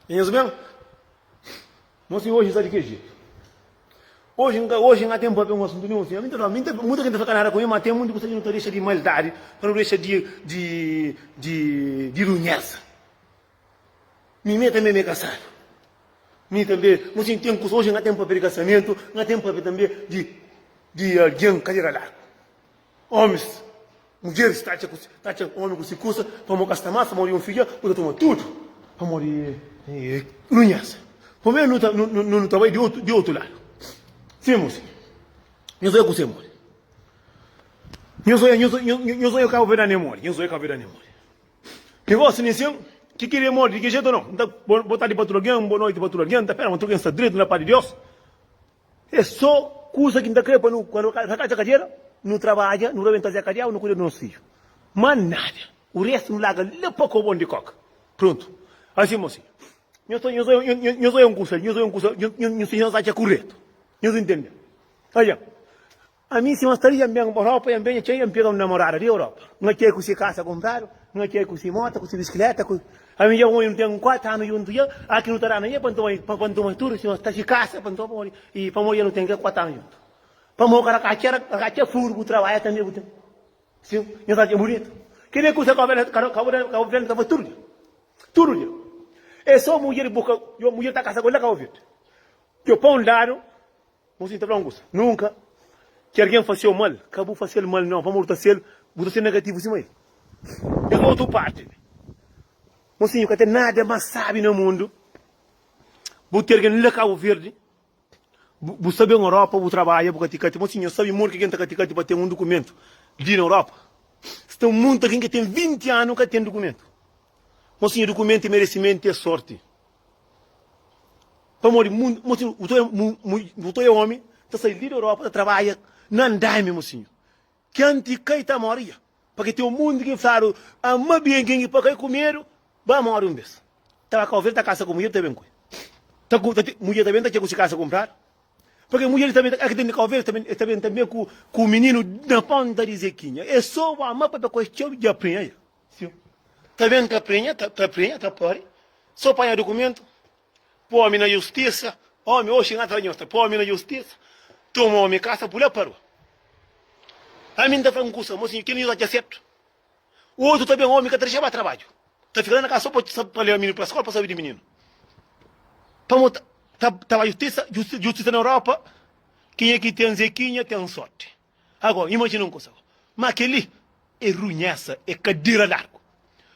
Em resumo, mocinho hoje está de que jeito? Hoje não tem papel um assunto nenhum. Muita gente fica nada com ele, mas tem muito que você não deixa de maldade, não deixa de runhaça. Me também me caçado. Me também, mocinho tem curso hoje, não tem papel de casamento, não tem papel também de alguém cadeira larga. Homens, mulheres, homem com se cursa, para morrer esta massa, morrer um filho, para tomar tudo, para morrer runhaça. Por mim, não trabalho de outro lado. Sim, moço. Eu sou eu que você morre. Eu sou eu que vou ver a memória. Eu sou eu que vou ver a memória. Negócio nisso, que queria morrer, de que jeito não? Não botar de patrulha alguém, boa noite patrulha alguém, tá pera, mas tu está direito na parte de Deus. É só coisa que não está quando a cadeira, não trabalha, não rebenta a cadeira, não cuida do nosso filho. Mas nada. O resto não larga nem pouco bom de coca. Pronto. Assim, moço. Eu sou um curso, eu sou correto. Eu não entendo. Olha, a mim se uma estaria bem na Europa, eu bem tinha pegado uma namorada de Europa. Não quer que se casa comprar, não quer que se moto, que se bicicleta, a mim eu não tenho 4 anos junto eu, aqui no Tarana, para tomar tudo, se não está de casa, para tomar e para morrer não tem 4 anos junto. Para morrer a cadeira furo, trabalha também, sim, eu está bonito. Queria que você acabou estava tudo. É só mulher boca, eu mulher está casa com ela acabou eu põe um lado, você está falando nunca que alguém faça o mal, acabou fazer o mal não, vamos fazer negativo sim, é outra parte. Você não tem nada mais sabe no mundo, você tem alguém lá Cabo Verde, você sabe na Europa, você trabalha, você não sabe muito que alguém está para ter um documento de na Europa. Tem muita gente que tem 20 anos que tem documento. Você documento e merecimento é sorte. Para morrer, você é homem, está saindo da Europa, trabalha, não anda, mocinho. Que antica está morria. Porque tem um mundo que fala, ama bem quem para comer, vai morrer um vez. Estava com a ovelha, está casa com mulher, também. Mulher também está com casa a comprar. Porque mulher também, aqui tem que ovelha, também com o menino na ponta de zequinha. É só uma mapa para questão de aprender. Também está aprende, só para documento. Pô-me na justiça, homem, hoje não está nisso, pô-me na justiça, toma homem casa, pula parou. A mim está falando curso, mocinho, que não está certo. O outro também é homem que está para trabalho. Está ficando na casa só para levar o menino para a escola, para saber de menino. Estava justiça na Europa, quem é que tem zequinha tem sorte. Agora, imagina uma coisa, mas aquele é runhaça, é cadeira larga.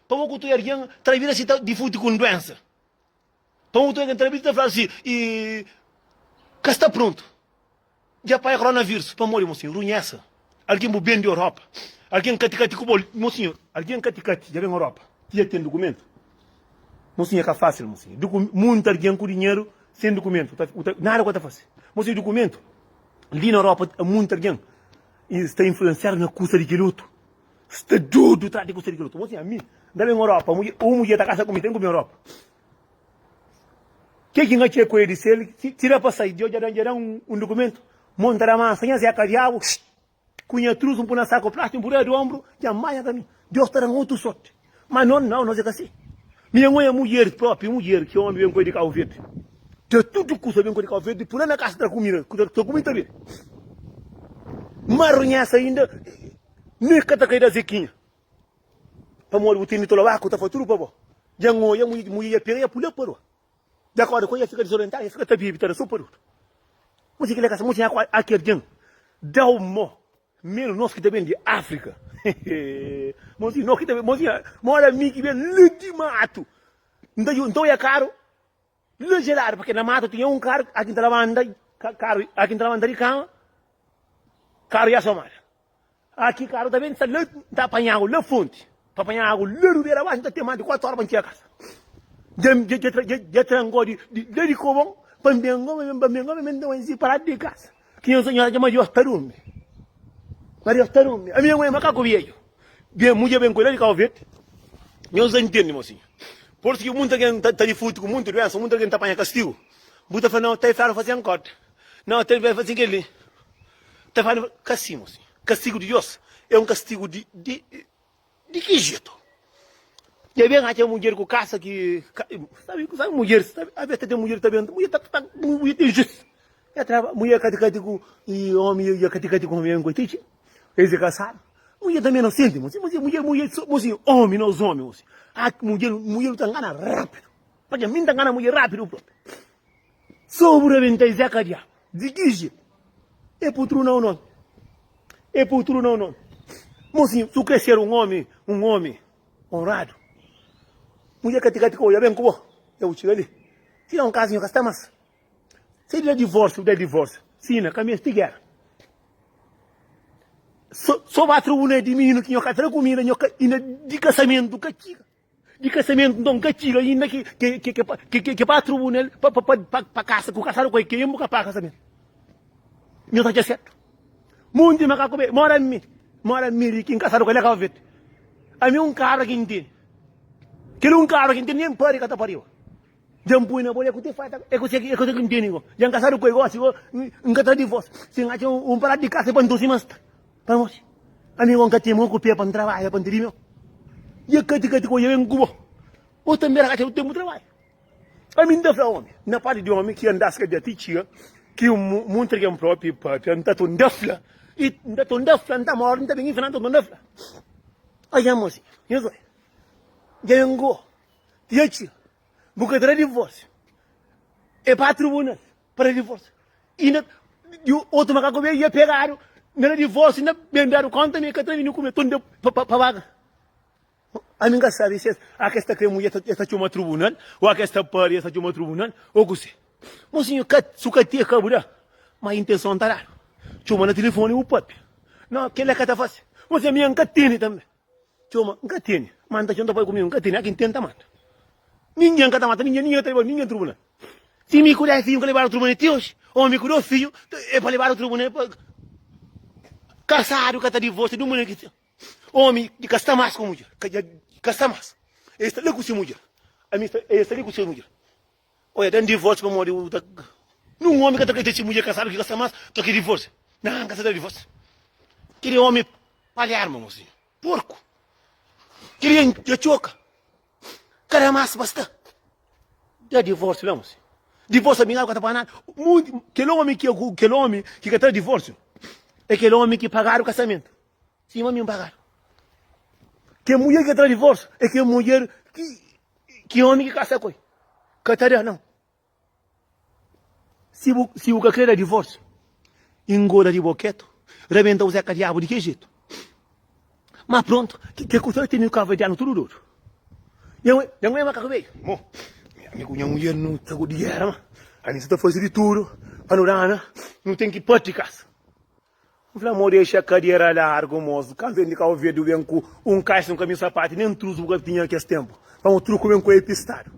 Para o que tu alguém trabalha se de fute com doença. Para o que tu entrevista fala assim, e cá está pronto. Já para o coronavírus, para morrer, mocinho, runhaça. Alguém bem de Europa. Alguém caticati com bolo, mocinho, alguém caticati, já vem na Europa. Já tem documento. Mocinho, é fácil, mocinho. Muito alguém com dinheiro, sem documento. Nada que está fácil. Mocinho, documento. Ali na Europa, muito alguém. E está influenciado na custa de quiloto. Está tudo atrás de custa de quiloto. Mocinho, a mim, da minha Europa, uma mulher está casa comigo, tem com a Europa. Que não tinha com ele, se ele tira para sair, já dá um documento, monta a massa, já se acariava, cunha truzo, põe na saco plástico, empurra do ombro, já maia também. Deus está dando outro sorte. Mas não é assim. Minha mãe é mulher própria, mulher, que homem vem com ele de Cabo Verde. Tem tudo que vem com ele de Cabo Verde, por na casa da comida, estou comendo também. Marronhaça ainda, nem que está caída zequinha. Para morrer, o time todo lá, está tudo para bom. Já mulher pega e pula para de acordo com ele, fica desorientado, fica tabi, vitória, só por outro. Música que essa música aqui é dá o mó, menos nós que também de África. Música nós que também, música, mora mim que vem de mato. Então é caro, gelado, porque na mato tinha um carro, aqui entrava andar, aqui entrava andar de carro, carro ia somar. Aqui carro também está apanhado, na fonte. Papanha água, lero beira baixo, ainda tem mais de 4 horas para encher a casa. Já trangou de como, pambengo, me deu em si parado de casa. Que eu sonhava de Maria Tarume. Maria Tarume. A minha mãe é macaco viejo. Bien, mulher bem cuidada de calvete. Meus entendem, mocinho. Por isso que o mundo que está de futebol, o mundo doença, o mundo que está apanhando castigo. Buta fala, não, está fazendo fazer corte. Não, está fazendo aquele. Está fazendo castigo, mocinho. Castigo de Deus. É um castigo de que jeito? E aí vem a mulher com caça que... Sabe mulher? A vez tem mulher também. Mulher tem justo. Mulher com... E homem e cati com homem. Eles casaram. Mulher também não sente, mocinho. Mulher, mocinho. Homem, não os homens, mocinho. A mulher está ganhando rápido. Porque a mim está ganhando mulher rápido. Sobre a Zé Cadia. De que jeito? É putru não. É putru não. Mocinho, se crescer um homem honrado, mulher que coisa bem como eu tiro ali. Tira um casinho, gasta mais. Se ele é divórcio. Sim, na caminho de guerra. Só vai tribunal de menino que eu quero comida, de casamento, de casamento, não castiga, ainda que para tribunal, para casa, com casado com quem eu nunca para casamento. Meu tá certo. Muito macaco bem, mora em mim, quem casado com ele acaba vendo. A mim cara que entende. Que um cara que entende nem pare que tá pariu. Jambu na bolha que te faz, é que entende. Já casado com ele, assim, um cara de voz. Se acha um parado de casa para doce mas. Vamos. A mim que tem muito pé para trabalhar, para ter meu. E a que coisa vem cubo. O também era que eu tenho muito trabalho. A mim dá para homem. Na parte de homem que andas que de tia, que o mundo que é próprio para tentar tu ndafla. E tu ndafla, não mora, não tem ninguém tu ndafla. Aí a moça, isso aí. Já vengo. E aí, porque era divórcio. É para tribunal, para divórcio. E outro macaco veio e pegaram. Não divórcio, não venderam conta, nem que eu comer tudo para pagar. A mim que sabe se a questão que a mulher está de uma tribunal, ou a questão para essa de uma tribunal, ou que se. Mocinho, suca tia cabura, mas a intenção está lá. Chama no telefone o papi. Não, quem é que está fazendo? Você me encatene também. Chama, encatene. Manda junto para comigo, encatene, aqui tenta manda. Ninguém encata mata, ninguém tribunal. Se me cuidar filho que levar ao tribunal de hoje, ou me cuidar filho, é para levar ao tribunal para... Casado que está divórcio, do mundo que... Homem, de gastar mais com mulher. Gastar mais. Ele está ali com sua mulher. A minha está ali com sua mulher. Olha, tem divórcio para morrer. Não homem que está com mulher casada que gasta mais, está aqui divórcio. Não, gasta de divórcio. Aquele homem palhar, mocinho. Porco. Aquele choca. Cara, mais basta. Já divórcio, não, mocinho. Divórcio, minha água está para nada. Aquele homem que quer ter divórcio. É aquele homem que pagaram o casamento. Sim, mas me pagaram. Que mulher que traz divórcio é que mulher que homem que casa com ele. Catarina, não. Se o que quer divórcio, engorda de boquete, rebenta o Zeca Diabo de que jeito? Mas pronto, que coisa tem no carro de ano tudo duro. Não é macaco veio. Minha mulher não está com dinheiro, a gente está fazendo de tudo, panorama, não tem que ir para de casa. Falei, amor, deixa a cadeira larga, moço. Quando vem de cá, o vídeo vem com um caixa, um caminho sapato, nem truzo que tinha naquele tempo. Para um truco vem com ele pistado.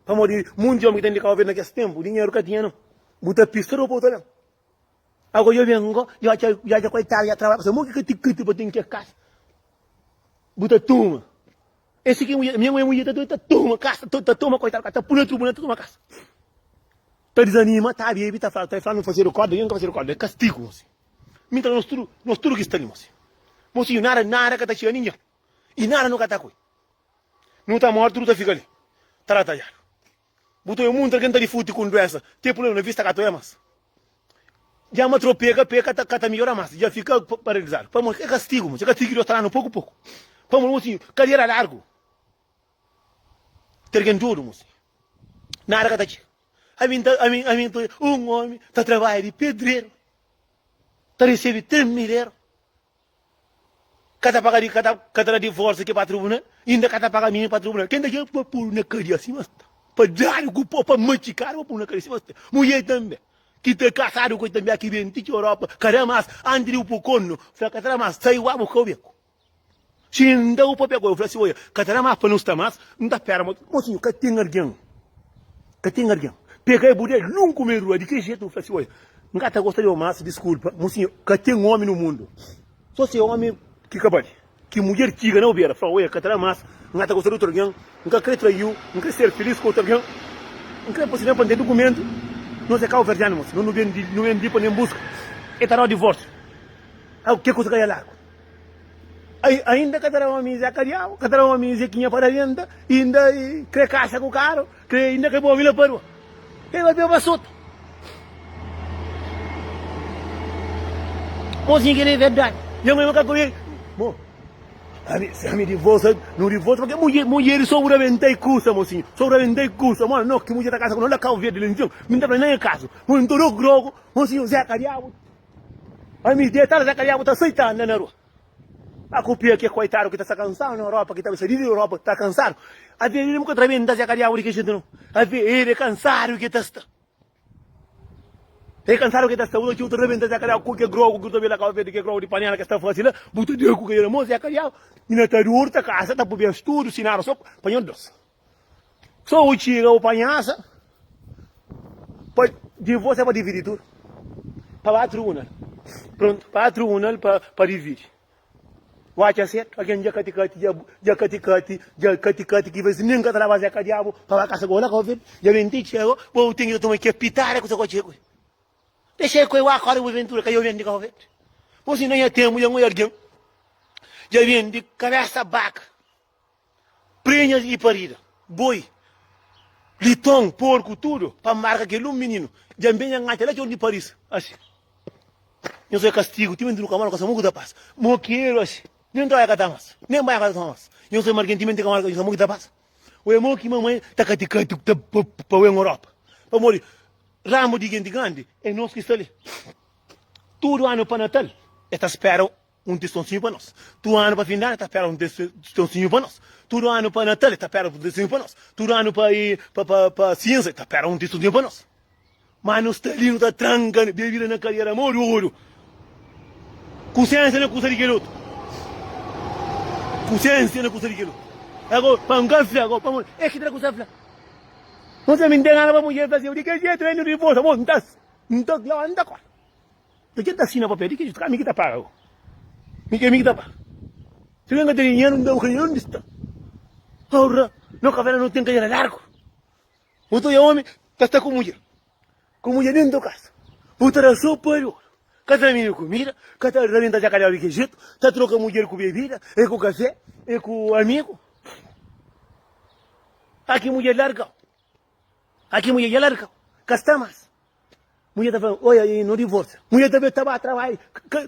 Para morrer, muito homem que tem de cá, o vídeo naquele tempo, o dinheiro que tinha, não. Bota pista, não pode, não. Agora eu venho, já coitado, já trabalho, mas que te botem que é casa. Bota turma. Esse aqui, minha mulher está turma, casa, turma, coitado, está pulando tribunal, turma, casa. Está desanima, está bem, está falando, não fazer o código, não fazer o código, é castigo, moço. Minta nós tudo que está ali, moço. Moço, nada que está chegando ninguém. E nada não está com ele. Não está morto, tudo fica ali. Está lá talhado. Botou o mundo que está de fute com doença. Tem problema na vista que tu é, mas. Já me atropega, que melhora mais. Já fica paralisado. Para é castigo, moço. É castigo que está lá no pouco. Para moço, cadeira largo. Tergen tudo, moço. Nada que está chegando. A mim, um homem está trabalhando de pedreiro. Está recebendo 3 mil euros. Cada divórcio que para a tribunal, ainda cada paga mim para a tribunal. Quem daqui para pôr na cadeia assim, mas para dar o cupo, para machucar, para pôr na cadeia assim, mas mulher também. Que está casado com também aqui vem, de Europa, caramba, André o Pocono, fracassar mais, saiu a boca o beco. Se ainda o papel, eu falei assim, olha, catara mais para não estar mais, não dá pera, mocinho, que tem alguém. Que tem alguém. Peguei a mulher, nunca me rua, de que jeito? Eu falei assim, olha, não gata gostaria de mais, desculpa, mocinho, que tem um homem no mundo. Só se é homem que acabou. Que mulher tiga não beira, fala, olha, catara mais, não gata gostaria de outro alguém, não quer traiu, não quer ser feliz com outro alguém, não quer possivelmente para ter documento, não se acaba verdade, moço, não vem de para nem busca. E tá no divórcio. O que coisa que é largo? Ainda que era uma misa carial, que era uma misa que tinha para ainda crê caixa com o carro, crê ainda que boa vila parou. E vai ver o assunto. Mozinho que é verdade. Eu mesmo que comigo. Bom, se a minha divórcio, não divórcio, porque mulher sobrevendei custa, mocinho. Sobrevendei custa, mano, não, que mulher da casa, não dá carro verde, então, não dá para nem em casa. Muito grogo, mocinho, Zé Carial. A minha ideia tá, Zé Carial, tá aceitando na rua. A copia que é coitado, que está cansado na Europa, que está inserido na Europa, está cansado. A ver, ele nunca também não está a que gente não. A ver, ele é cansado que está. É cansado que está. O outro também está a que é grogo, que também acaba de que é grogo de panela que está fazendo. Buta de que é moça, é carial. E na tarde, tá casa, tá por bem estudo, sinara só, panhão doce. Só o chega o panhaça. De você para dividir tudo. Para a tribuna. Pronto, para a tribuna, para dividir. Wacha certo, alguém já caticate, que vai nem que trabalha com diabo, para a casa agora, já vem te chego, vou ter que tomar que pitar com o chego. Deixa eu ir agora o aventura que eu vendo com o você não ia ter mulher alguém, já vem de cabeça baca, prenhas e parida, boi, litão, porco, tudo, para marcar aquele menino, já vem a ngata lá de Paris, assim. Eu sou castigo, time do camaro com essa muca da paz, moqueiro assim. Nem vai a Thomas, nem vai a Thomas. Eu sou marquentemente com a muito da paz. O irmão que mamãe está caticando para o Europa. Para morrer. Ramo de gente grande é nós que está ali. Todo ano para Natal, está espera testãozinho para nós. Todo ano para final, está espera testãozinho para nós. Todo ano para Natal, está espera testãozinho para nós. Todo ano para ciência, está espera testãozinho para nós. Mas nós está ali, está trancando, bebida na carreira, ouro. Consciência não custa de que outro. Consciência não custa aquilo. Agora, para um café, agora, para mulher. É que traga o café. Não se me engana para mulher fazer. Eu digo que é treino de força. Não está lá, não está lá. Eu já está assim na papel. Eu digo que me está pago. Me está pago. Se vem a ter dinheiro, não dá o dinheiro, onde está? Ora, não café não tem que ir largo. O teu homem está com mulher. Com mulher dentro da casa. O teu sopa, cada menino comida, cada renda já calhau de jeito, tá troca mulher com bebida, é com café, é com amigo. Aqui mulher larga. Aqui mulher já larga. Castamas. Mulher tá falando, olha aí, no divórcio. Mulher também estava a trabalhar,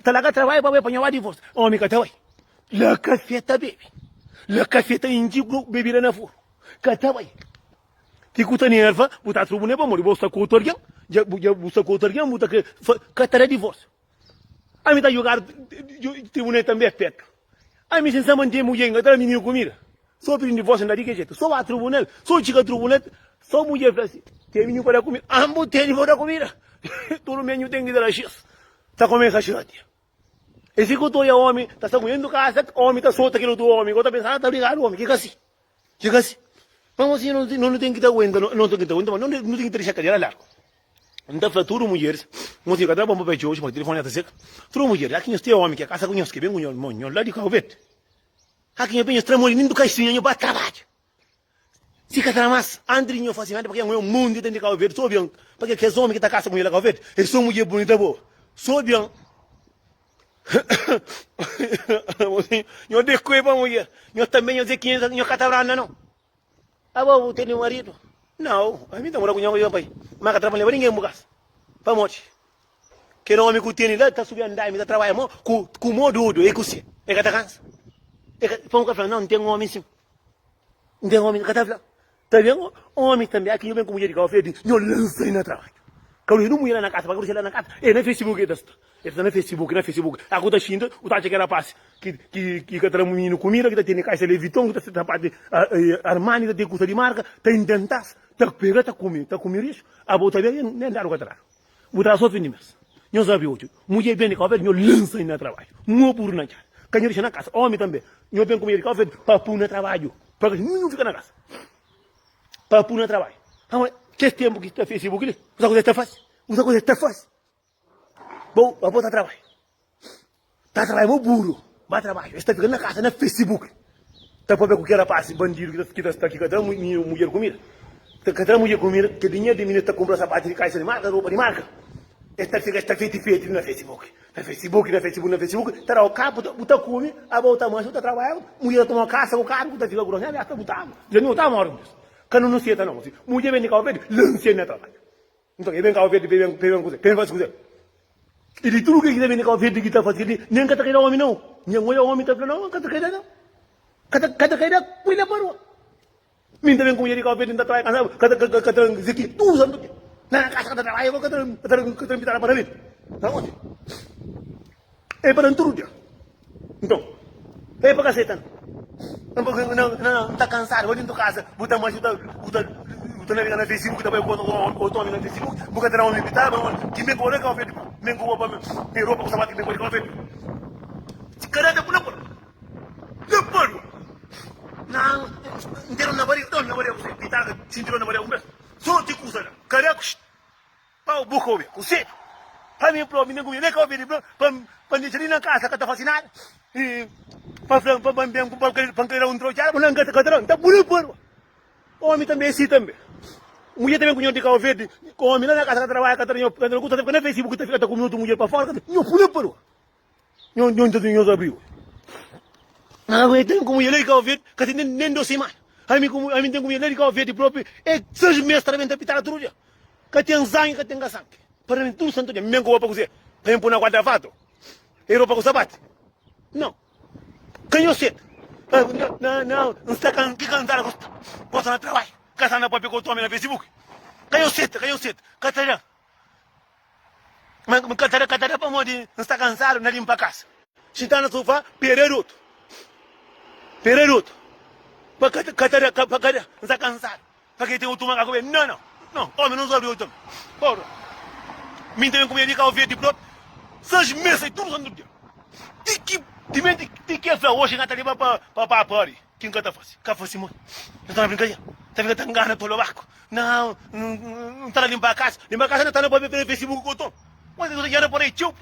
tá lá a trabalhar para apanhar o divórcio. Homem que tá aí. La café tá bebe. La café tá indigo bebida na furo. Cata aí. Que cuta nerva, botar tribuna para morrer, bosta com o torguão. Já busca com o torguão, botar que catara divórcio. A mim tá jogar tribunal também é perto. A mim sem manter mulher, engatar menino comida. Só pedindo divórcio não dá de jeito. Só a tribunal, só chica tribunal, só mulher assim. Tem menino para comer, ambos tem para comida. Todo menino tem que dar a chance. Tá comendo a chance. Esse que eu tô aí, homem, tá comendo casa, homem tá solto aqui no teu homem. Eu tô pensando, tá ligado, homem, que assim? Que assim? Mas assim, não tem que dar aguenta, não tem que dar aguenta, mas não tem que deixar a cadeira larga. Então, tudo mulheres, mas eu trabalho para hoje, mas o telefone está seco. Tudo mulheres, aqui nós temos homem que a casa conhece que vem com o lá de Calvete. Aqui eu venho extremamente do caixinha, eu bato trabalho. Se cada mais, Andrinho facilmente, porque é um mundo dentro de Calvete, sou bem, porque aqueles homens que está casa com ele Calvete, eles são mulher bonita boa. Sou bem. Eu desculpe para mulher, eu também, eu sei que eu catabrana não. Ah, vou ter um marido. Não, a mim tá morando com o pai. Mas que trabalha ninguém em casa. Para morte. Que não homem que tem lá, tá subindo andar, me tá trabalhando com modo e com se. É que tá cansa. É que põe um café, não tem um homem sim. Não tem um homem que tá lá. Tá vendo? Homem também, aqui eu venho com mulher de café, eu lancei na trabalho. Quando eu não mulher na casa, para lá na casa, é na Facebook desta. Está na Facebook. Agora xinda, o tá chegando a passe. Que tá um menino comida, que tá tendo caixa de Vuitton, que tá parte Armani, que tem custa de marca, tá intentando, tá pega, tá comindo isso. A botar bem, nem dá o que tá. Botar só fim de mês. Eu sabia hoje, mulher bem de café, eu lancei na trabalho. Não por nada. Canho deixa na casa. Homem também. Eu venho com ele, que eu vejo papo no trabalho. Porque não fica na casa. Papo no trabalho. Que tempo que está no Facebook? Usa coisa está fácil. Usa coisa está fácil. Bom, eu vou estar trabalho. Está trabalho, meu burro. Vai trabalho. Está ficando na casa, no Facebook. Está para ver o que era passe, bandido que está aqui, cada mulher comida. Cada mulher comida, que dinheiro de mim está comprando sapato de caixa de marca, roupa de marca. Está feito no Facebook. No Facebook. Está o cabo, está come, a volta mais, está trabalhando, mulher toma caça, o carro, está ficando grosso, já está botando. Já não está morto. Quando não se está não. Mulher vem de cá, vem, lança no trabalho. Então, vem cá, vem fazer. Ele tudo que vem de cá, vem de está fazendo, nem que tá homem não. Nem o homem está falando, não, que tá não. Kata kaida kuila baru. Minta bem com ele que vem de trabalho, kata ziki, tudo santo. Na casa kata trabalho, kata pintar para mim. Tá onde? É para tudo dia. Então, é para cacetan. Não, está cansado, vou dentro de casa, botar mais, botar na Facebook, também botar na Facebook, botar na homem pitar, que me corre que eu vejo, me corre para me roupa com sapato que me corre que eu vejo. Caramba, não paro. Não, inteiro na barriga, você pitar, cinturão na barriga, só te custa, caramba, pau buco, o cedo. Para mim, para mim, não comi, nem que eu vejo, para deixar na casa que está fascinado. Para criar um trocar, mas não gata catarão, tá bonito por. Homem também assim também. Mulher também conhece que eu vejo, homem lá na casa que trabalha, catarão, catarão, custa na Facebook, tá ficando com outra mulher para fora, não pula por. Não tenho abriu. Não, eu tenho como mulher que eu vejo, que nem doce mais. A mim tenho como mulher que eu vejo próprio, é 6 meses também tá pitar tudo dia. Que tem sangue, que tem sangue. Para mim tudo santo dia, me encoa para você. Tempo na guarda fato. Europa com sapato. Não. Canho cedo. Não está cansado. Gosta de trabalho. Casa na papel com o na Facebook. Canho cedo. Catarina. Mas Catarina para morrer, não está cansado, não limpa a casa. Se está no sofá, pereruto. Catarina, não está cansado. Para que tem o tomar a comer? Não. Homem não sabe o tomar. Porra. Me tem como ele que eu vejo de próprio. 6 meses, tudo santo dia. Tem que fazer hoje na tarifa para pari. Quem canta faz? Cá faz muito. Não está na brincadeira. Está ficando tão gana pelo barco. Não está na limpar a casa. Limpar a casa não está na Facebook com o tom. Mas eu já não porei tio.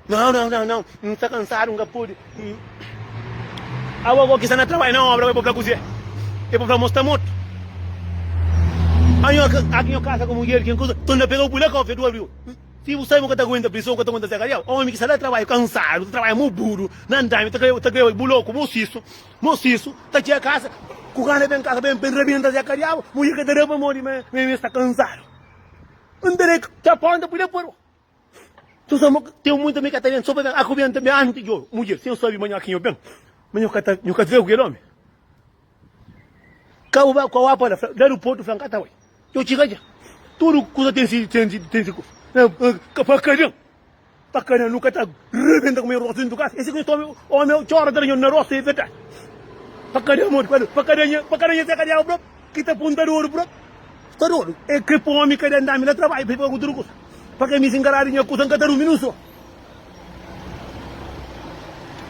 Não está cansado, não pode. Agora que está na trabalho, não, abra para cozinhar. É para mostrar muito. Aqui em casa com mulher, quem coisa, tu não pegou o pulé que eu fiz do abril. Se você não está aguentando prisão, que está aguentando secretário, homem que sai de trabalho cansado, trabalha muito burro, não dá, está ganhando buloco, moçiço, está aqui a casa, com o cara bem em casa, bem rebenta secretário, mulher que derrama morre, mas está cansado. Não tem que te aponta por por. Tu sabe, tem muito me catarina, só para a comida também antes de eu, mulher, se eu sabe manhã aqui eu bem, mas eu quero ver o que homem. Qual a para do aeroporto Franca tá, eu te digo, tudo coisa tem para caramba, nunca está rebenta com o meu rosto dentro do carro. Esse que eu homem, chora da na roça, é verdade. Para caramba, se calhar, bro, que está apontando ouro, bro. Está ouro, é que para o homem que andar no trabalho, para o truco. Para que me engarar em coisa que está no minuto.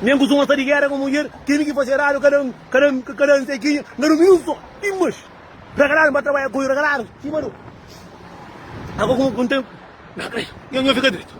Nem que uma tarigueira com mulher, tem que fazer raro, caramba, sequinha, no minuto. Timos. Regalar, para trabalhar com o regalar. Sim, mano. Agora com o tempo. Não, eu não fico direito.